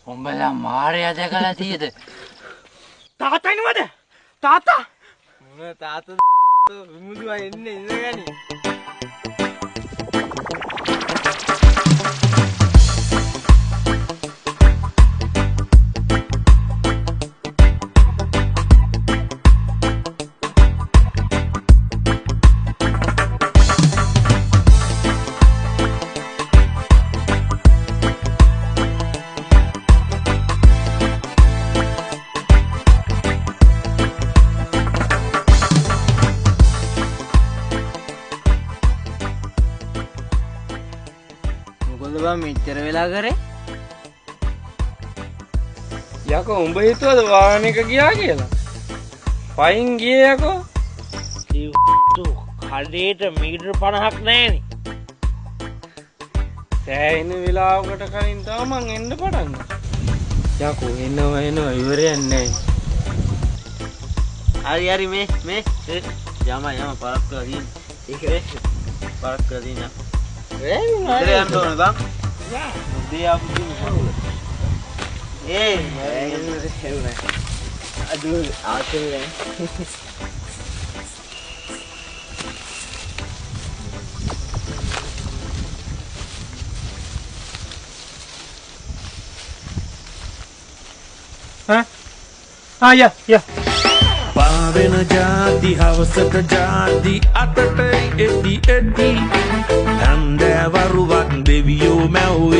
උඹලා මාරයා දැකලා තියෙද? තාත්තා එනවද? තාත්තා මොන තාත්තද විමුදුවා එන්නේ ඉඳගනි. මොකද මෙච්චර වෙලා කරේ? යකෝ උඹ හිතුවද වාහනයක ගියා කියලා? පයින් ගියේ යකෝ. කඩේට මීටර් 50ක් නැහැනේ. සෑහෙන වෙලාවකට කලින් තමයි මං එන්න පටන් ගත්තේ. යකෝ එනවා ඉවරයක් නැහැ. හරි මේ යම පරක් කරලා දින්න. ඒක පරක් කරලා දින්න. ඉතල යන්න ඕනේ බං. දෙය අපු දින්න පොළ. හෙව්නේ. අදු ආතල්නේ. යා පාවෙන ජාති හවසට ජාති අතට එටි හන්දෑවරුවක් දෙවියෝ මැව්